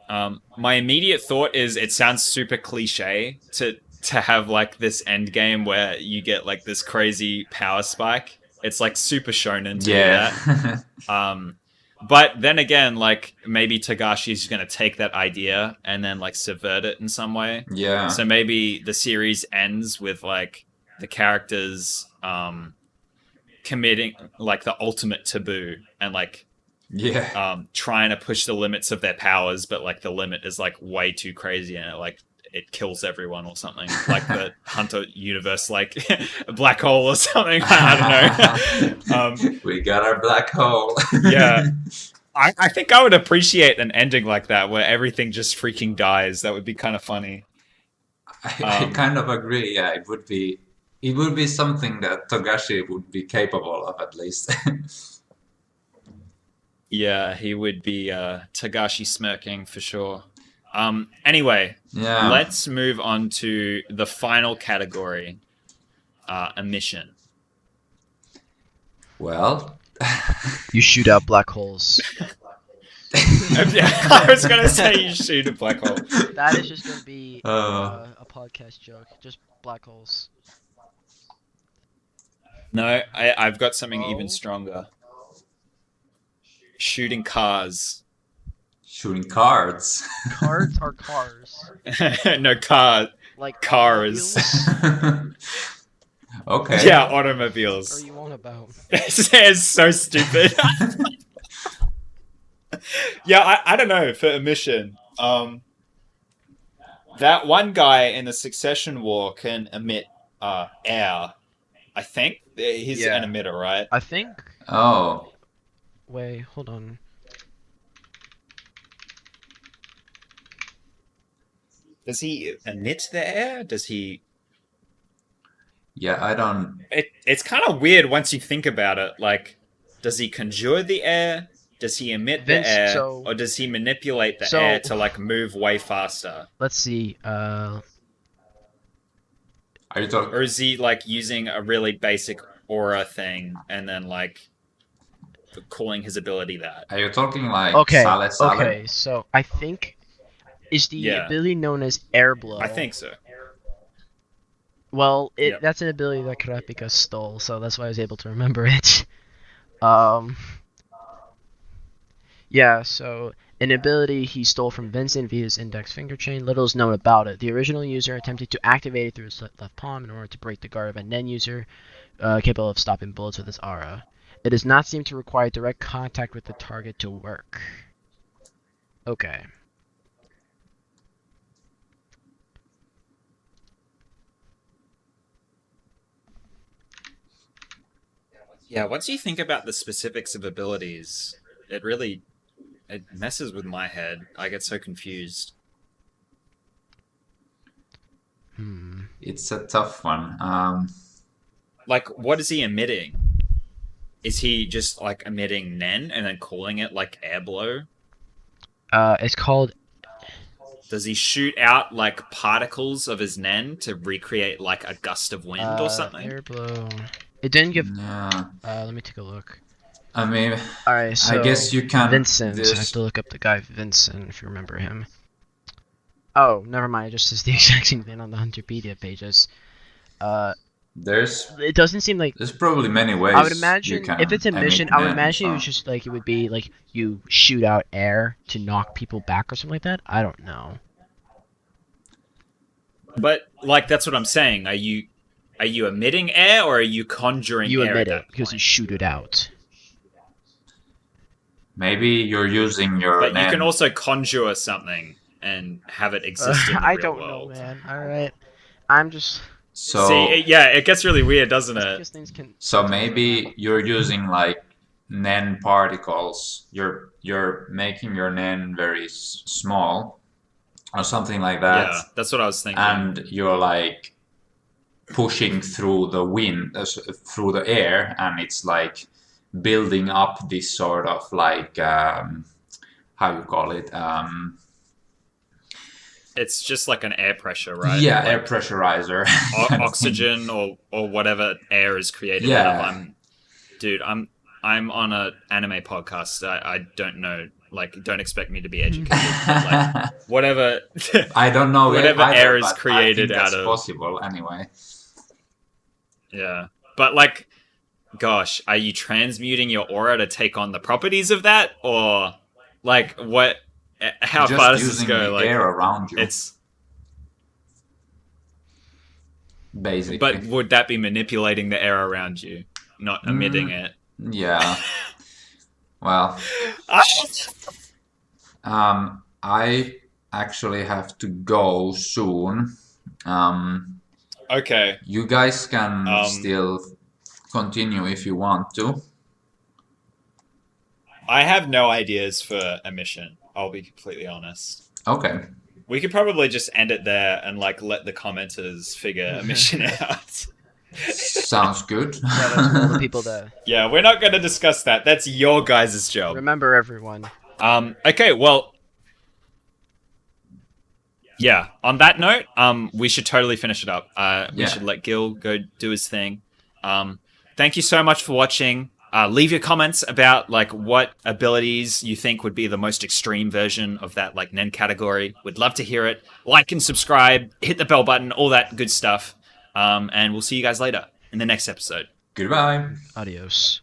My immediate thought is it sounds super cliche to have like this end game where you get like this crazy power spike. It's like super shonen to do that. But then again, like maybe Togashi's gonna take that idea and then like subvert it in some way. Yeah. So maybe the series ends with like the characters committing like the ultimate taboo and like trying to push the limits of their powers, but like the limit is like way too crazy and it kills everyone or something, like the Hunter universe, like a black hole or something. I don't know. We got our black hole. Yeah, I think I would appreciate an ending like that where everything just freaking dies. That would be kind of funny. I kind of agree. Yeah, it would be something that Togashi would be capable of, at least. Yeah, he would be Togashi smirking for sure. Anyway, let's move on to the final category, a mission. Well, you shoot out black holes. I was gonna say you shoot a black hole. That is just gonna be a podcast joke. Just black holes. No, I've got something even stronger. Shooting cars. Shooting cards. Cards are cars. No, cars. Like cars. Okay. Yeah, automobiles. What are you on about? It's so stupid. Yeah, I don't know for emission. That one guy in the Succession War can emit air. I think he's an Yeah. emitter, right? I think. Oh, Wait, hold on. Does he emit the air? Does he? yeah, I don't. It's kind of weird once you think about it. Like, does he conjure the air? Does he emit the Vince. air, So. or does he manipulate the air So. to like move way faster? Let's see. Are you Or talking? is he like using a really basic aura thing and then like calling his ability that? Are you talking like Okay. Sale Sale? Okay. So I think is the Yeah, ability known as air blow. I think so. Well, Yep. that's an ability that Kurapika stole, so that's why I was able to remember it. Um. Yeah, so an ability he stole from Vincent via his index finger chain. Little is known about it. The original user attempted to activate it through his left palm in order to break the guard of a Nen user capable of stopping bullets with his aura. It does not seem to require direct contact with the target to work. Okay. Yeah, once you think about the specifics of abilities, it messes with my head. I get so confused. It's a tough one. Like, what is he emitting? Is he just like emitting Nen and then calling it like air blow? It's called. Does he shoot out like particles of his Nen to recreate like a gust of wind or something? Air blow. It didn't give. Yeah, Let me take a look. I mean, Alright, so I guess you can. Vincent. I have This to look up the guy Vincent if you remember him. Oh, never mind. It just says the exact same thing on the Hunterpedia pages. there's It doesn't seem like. there's probably many ways I would you imagine can if it's a emit mission, I would Nen imagine it from. was just like it would be like you shoot out air to knock people back or something like that. I don't know. But like that's what I'm saying. Are you emitting air or are you conjuring You air emit at it that because you point? shoot it out. Maybe you're using your But you can Nen. also conjure something and have it exist in the I real don't world. know, man. All right, I'm just See, So yeah, it gets really weird, doesn't that's it? because things can so sometimes maybe overlap. you're using like Nen particles. You're making your Nen very small or something like that, Yeah, that's what I was thinking. and you're like pushing through the wind, through the air, and it's like building up this sort of like how you call it? It's just like an air pressure, right? Yeah, air Like pressurizer kind of thing. oxygen or whatever air is created out of. Yeah, Dude, I'm on a anime podcast. I don't know. Like, don't expect me to be educated. But like, whatever, I don't know it whatever air either, is but I think created out that's of. possible anyway. Yeah, but like, gosh, are you transmuting your aura to take on the properties of that, or like what? How Just far does this using go? the Like, air around you, it's. basically. But would that be manipulating the air around you, not emitting Mm, it? yeah. Well, Ah! I actually have to go soon. Okay. You guys can Um, still continue if you want to. I have no ideas for a mission. I'll be completely honest. Okay. We could probably just end it there and like let the commenters figure a mission out. Sounds good. Yeah, that's for all the people to Yeah, we're not going to discuss that. That's your guys' job. remember, everyone. Okay, well, yeah. On that note, we should totally finish it up. We Yeah. should let Gil go do his thing. Thank you so much for watching. Leave your comments about like what abilities you think would be the most extreme version of that like Nen category. We'd love to hear it. Like and subscribe, hit the bell button, all that good stuff. And we'll see you guys later in the next episode. Goodbye. Adios.